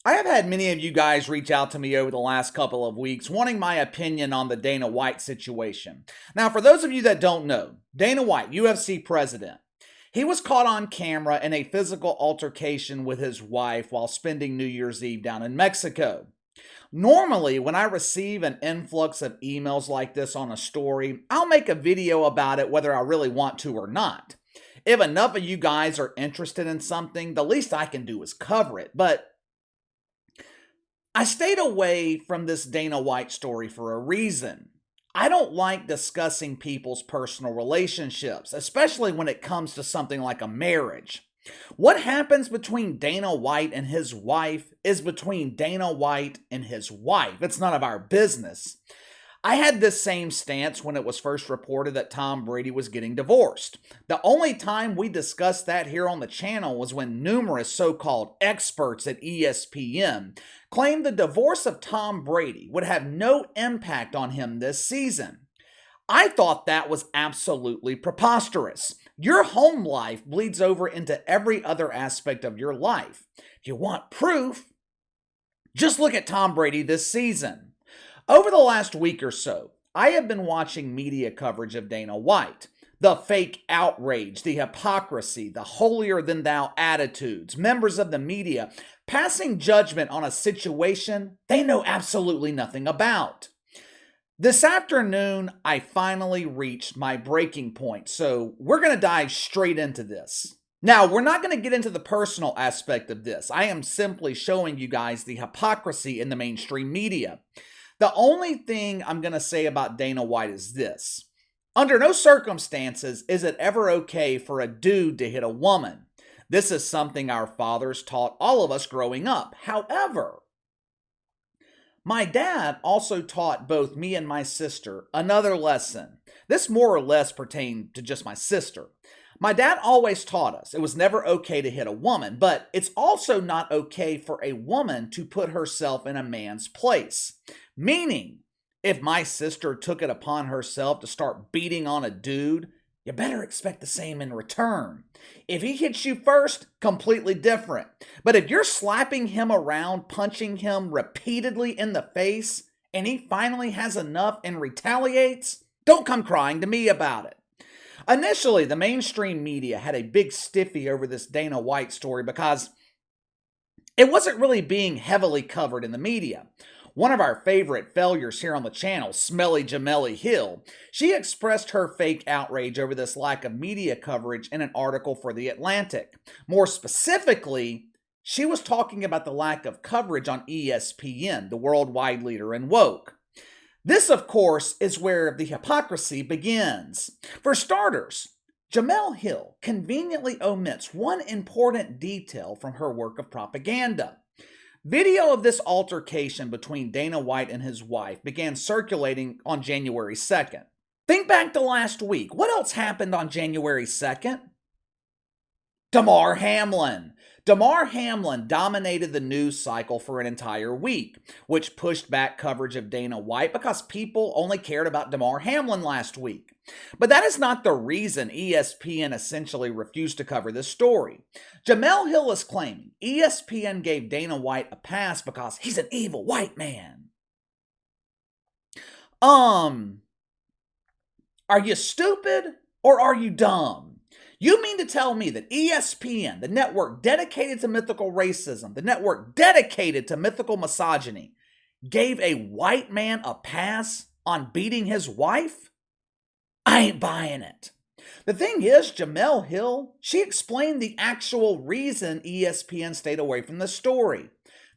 I have had many of you guys reach out to me over the last couple of weeks wanting my opinion on the Dana White situation. Now, for those of you that don't know, Dana White, UFC president, he was caught on camera in a physical altercation with his wife while spending New Year's Eve down in Mexico. Normally, when I receive an influx of emails like this on a story, I'll make a video about it whether I really want to or not. If enough of you guys are interested in something, the least I can do is cover it. But I stayed away from this Dana White story for a reason. I don't like discussing people's personal relationships, especially when it comes to something like a marriage. What happens between Dana White and his wife is between Dana White and his wife. It's none of our business. I had this same stance when it was first reported that Tom Brady was getting divorced. The only time we discussed that here on the channel was when numerous so-called experts at ESPN claimed the divorce of Tom Brady would have no impact on him this season. I thought that was absolutely preposterous. Your home life bleeds over into every other aspect of your life. If you want proof, just look at Tom Brady this season. Over the last week or so, I have been watching media coverage of Dana White. The fake outrage, the hypocrisy, the holier-than-thou attitudes, members of the media passing judgment on a situation they know absolutely nothing about. This afternoon, I finally reached my breaking point, so we're going to dive straight into this. Now, we're not going to get into the personal aspect of this. I am simply showing you guys the hypocrisy in the mainstream media. The only thing I'm going to say about Dana White is this. Under no circumstances is it ever okay for a dude to hit a woman. This is something our fathers taught all of us growing up. However, my dad also taught both me and my sister another lesson. This more or less pertained to just my sister. My dad always taught us it was never okay to hit a woman, but it's also not okay for a woman to put herself in a man's place. Meaning, if my sister took it upon herself to start beating on a dude, you better expect the same in return. If he hits you first, completely different. But if you're slapping him around, punching him repeatedly in the face, and he finally has enough and retaliates, don't come crying to me about it. Initially, the mainstream media had a big stiffy over this Dana White story because it wasn't really being heavily covered in the media. One of our favorite failures here on the channel, Smelly Jemele Hill, she expressed her fake outrage over this lack of media coverage in an article for The Atlantic. More specifically, she was talking about the lack of coverage on ESPN, the worldwide leader in woke. This, of course, is where the hypocrisy begins. For starters, Jemele Hill conveniently omits one important detail from her work of propaganda. Video of this altercation between Dana White and his wife began circulating on January 2nd. Think back to last week. What else happened on January 2nd? Damar Hamlin. Damar Hamlin dominated the news cycle for an entire week, which pushed back coverage of Dana White because people only cared about Damar Hamlin last week. But that is not the reason ESPN essentially refused to cover this story. Jemele Hill is claiming ESPN gave Dana White a pass because he's an evil white man. Are you stupid or are you dumb? You mean to tell me that ESPN, the network dedicated to mythical racism, the network dedicated to mythical misogyny, gave a white man a pass on beating his wife? I ain't buying it. The thing is, Jemele Hill, she explained the actual reason ESPN stayed away from the story.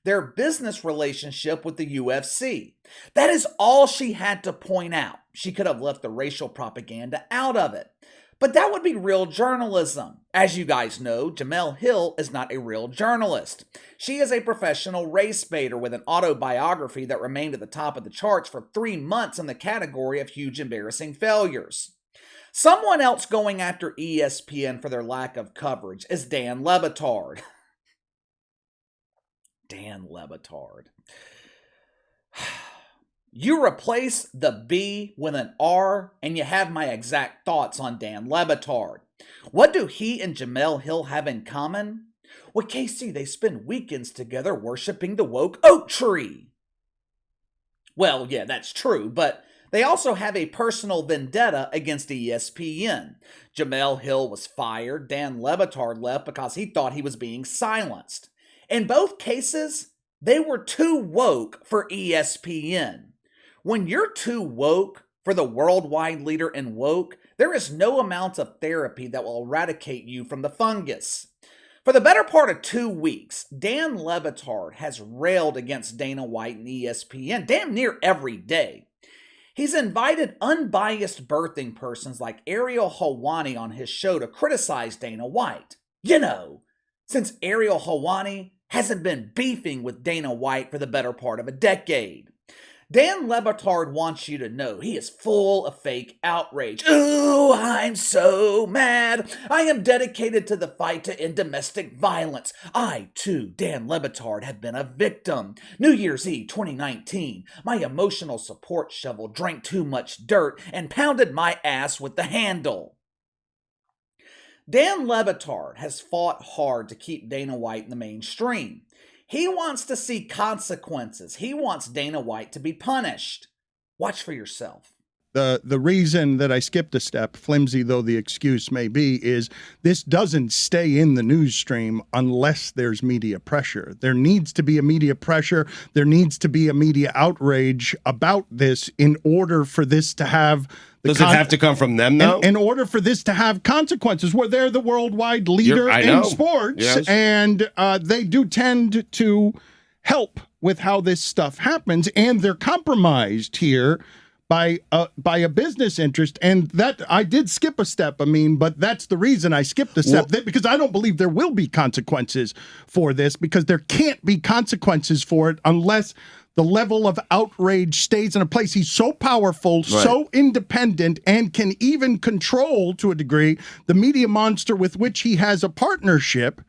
Their business relationship with the UFC. That is all she had to point out. She could have left the racial propaganda out of it. But that would be real journalism. As you guys know, Jemele Hill is not a real journalist. She is a professional race baiter with an autobiography that remained at the top of the charts for 3 months in the category of huge embarrassing failures. Someone else going after ESPN for their lack of coverage is Dan Le Batard. Dan Le Batard. You replace the B with an R, and you have my exact thoughts on Dan Le Batard. What do he and Jemele Hill have in common? Well, Casey, they spend weekends together worshiping the woke oak tree. Well, yeah, that's true, but they also have a personal vendetta against ESPN. Jemele Hill was fired. Dan Levitard left because he thought he was being silenced. In both cases, they were too woke for ESPN. When you're too woke for the worldwide leader in woke, there is no amount of therapy that will eradicate you from the fungus. For the better part of 2 weeks, Dan Levitard has railed against Dana White and ESPN damn near every day. He's invited unbiased birthing persons like Ariel Helwani on his show to criticize Dana White. You know, since Ariel Helwani hasn't been beefing with Dana White for the better part of a decade. Dan Levitard wants you to know he is full of fake outrage. Ooh, I'm so mad. I am dedicated to the fight to end domestic violence. I, too, Dan Levitard, have been a victim. New Year's Eve 2019, my emotional support shovel drank too much dirt and pounded my ass with the handle. Dan Levitard has fought hard to keep Dana White in the mainstream. He wants to see consequences. He wants Dana White to be punished. Watch for yourself. The reason that I skipped a step, flimsy though the excuse may be, is this doesn't stay in the news stream unless there's media pressure. There needs to be a media pressure. There needs to be a media outrage about this in order for this to have... Does it have to come from them, though? In order for this to have consequences, where they're the worldwide leader in sports, yes. And they do tend to help with how this stuff happens, and they're compromised here by a business interest. And that I did skip a step, but that's the reason I skipped a step, because I don't believe there will be consequences for this, because there can't be consequences for it unless the level of outrage stays in a place. He's so powerful, right, so independent, and can even control, to a degree, the media monster with which he has a partnership,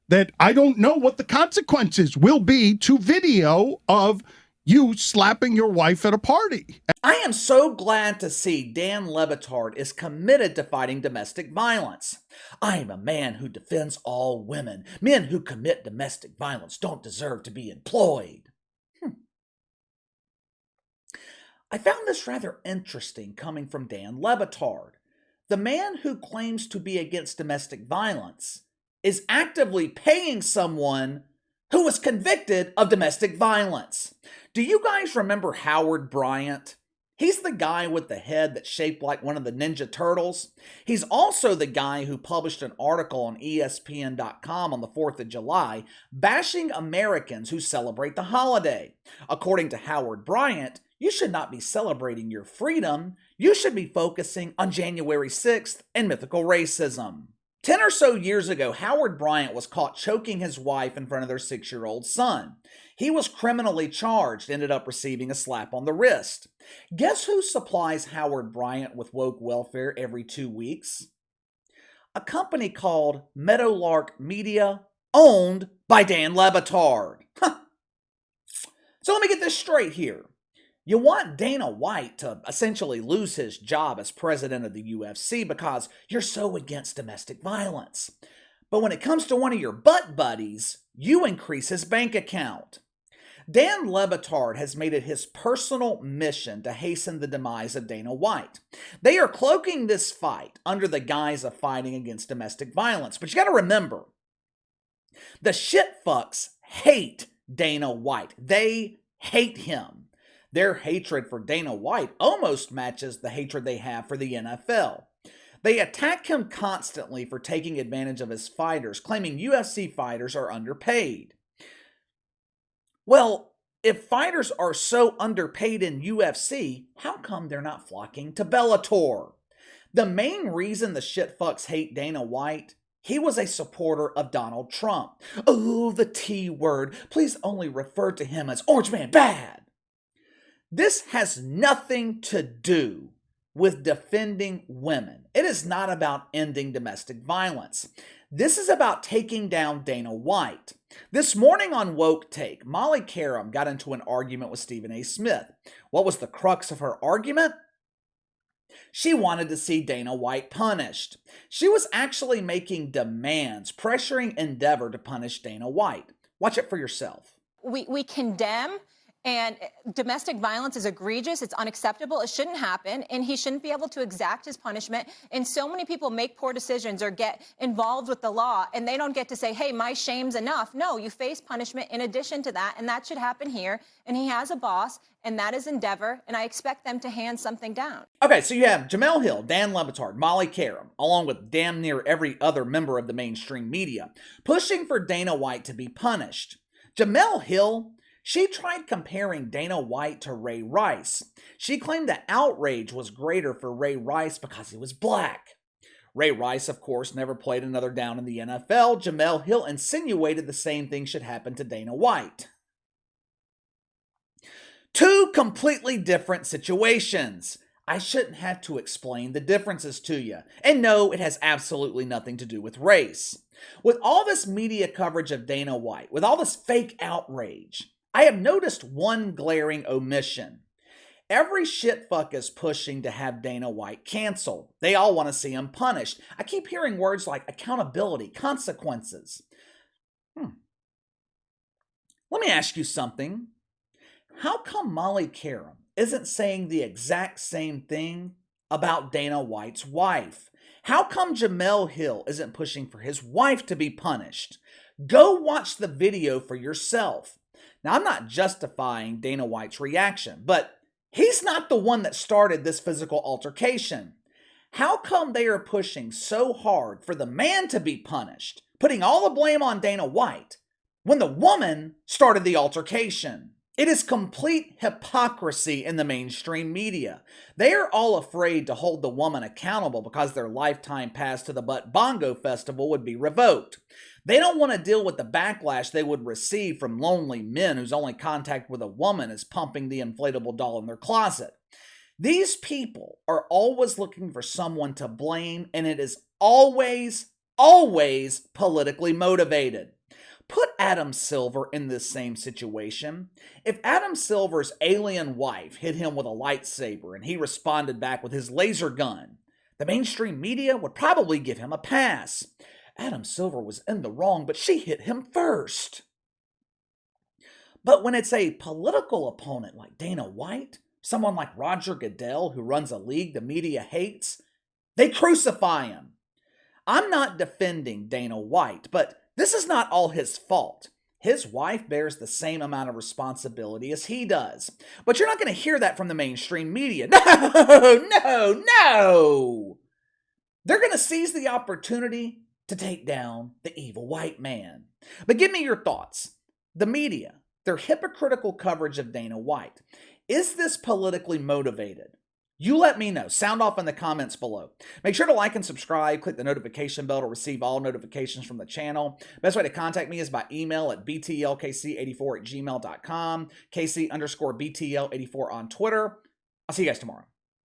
that I don't know what the consequences will be to video of you slapping your wife at a party. I am so glad to see Dan Levitard is committed to fighting domestic violence. I am a man who defends all women. Men who commit domestic violence don't deserve to be employed. I found this rather interesting coming from Dan Levitard. The man who claims to be against domestic violence is actively paying someone who was convicted of domestic violence. Do you guys remember Howard Bryant? He's the guy with the head that's shaped like one of the Ninja Turtles. He's also the guy who published an article on ESPN.com on the 4th of July bashing Americans who celebrate the holiday. According to Howard Bryant, you should not be celebrating your freedom. You should be focusing on January 6th and mythical racism. 10 or so years ago, Howard Bryant was caught choking his wife in front of their 6-year-old son. He was criminally charged, ended up receiving a slap on the wrist. Guess who supplies Howard Bryant with woke welfare every 2 weeks? A company called Meadowlark Media, owned by Dan Levitard. So let me get this straight here. You want Dana White to essentially lose his job as president of the UFC because you're so against domestic violence. But when it comes to one of your butt buddies, you increase his bank account. Dan Levitard has made it his personal mission to hasten the demise of Dana White. They are cloaking this fight under the guise of fighting against domestic violence. But you got to remember, the shitfucks hate Dana White. They hate him. Their hatred for Dana White almost matches the hatred they have for the NFL. They attack him constantly for taking advantage of his fighters, claiming UFC fighters are underpaid. Well, if fighters are so underpaid in UFC, how come they're not flocking to Bellator? The main reason the shitfucks hate Dana White, he was a supporter of Donald Trump. Oh, the T word. Please only refer to him as Orange Man Bad. This has nothing to do with defending women. It is not about ending domestic violence. This is about taking down Dana White. This morning on Woke Take, Molly Qerim got into an argument with Stephen A. Smith. What was the crux of her argument? She wanted to see Dana White punished. She was actually making demands, pressuring Endeavor to punish Dana White. Watch it for yourself. We condemn, and domestic violence is egregious. It's unacceptable. It shouldn't happen, and he shouldn't be able to exact his punishment. And so many people make poor decisions or get involved with the law, and they don't get to say, hey, my shame's enough. No, you face punishment in addition to that, and that should happen here. And he has a boss, and that is Endeavor, and I expect them to hand something down. Okay, so you have Jemele Hill, Dan Le Batard, Molly Qerim, along with damn near every other member of the mainstream media, pushing for Dana White to be punished. Jemele Hill, she tried comparing Dana White to Ray Rice. She claimed that Outrage was greater for Ray Rice because he was black. Ray Rice, of course, never played another down in the NFL. Jemele Hill insinuated the same thing should happen to Dana White. Two completely different situations. I shouldn't have to explain the differences to you. And no, it has absolutely nothing to do with race. With all this media coverage of Dana White, with all this fake outrage, I have noticed one glaring omission. Every shitfuck is pushing to have Dana White canceled. They all want to see him punished. I keep hearing words like accountability, consequences. Let me ask you something. How come Molly Qerim isn't saying the exact same thing about Dana White's wife? How come Jemele Hill isn't pushing for his wife to be punished? Go watch the video for yourself. Now, I'm not justifying Dana White's reaction, but he's not the one that started this physical altercation. How come they are pushing so hard for the man to be punished, putting all the blame on Dana White, when the woman started the altercation? It is complete hypocrisy in the mainstream media. They are all afraid to hold the woman accountable because their lifetime pass to the Butt Bongo Festival would be revoked. They don't want to deal with the backlash they would receive from lonely men whose only contact with a woman is pumping the inflatable doll in their closet. These people are always looking for someone to blame, and it is always politically motivated. Put Adam Silver in this same situation. If Adam Silver's alien wife hit him with a lightsaber and he responded back with his laser gun, the mainstream media would probably give him a pass. Adam Silver was in the wrong, but she hit him first. But when it's a political opponent like Dana White, someone like Roger Goodell who runs a league the media hates, they crucify him. I'm not defending Dana White, but this is not all his fault. His wife bears the same amount of responsibility as he does. But you're not going to hear that from the mainstream media. No! They're going to seize the opportunity to take down the evil white man. But give me your thoughts. The media, their hypocritical coverage of Dana White, is this politically motivated? You let me know. Sound off in the comments below. Make sure to like and subscribe. Click the notification bell to receive all notifications from the channel. Best way to contact me is by email at btlkc84@gmail.com, KC_BTL84 on Twitter. I'll see you guys tomorrow.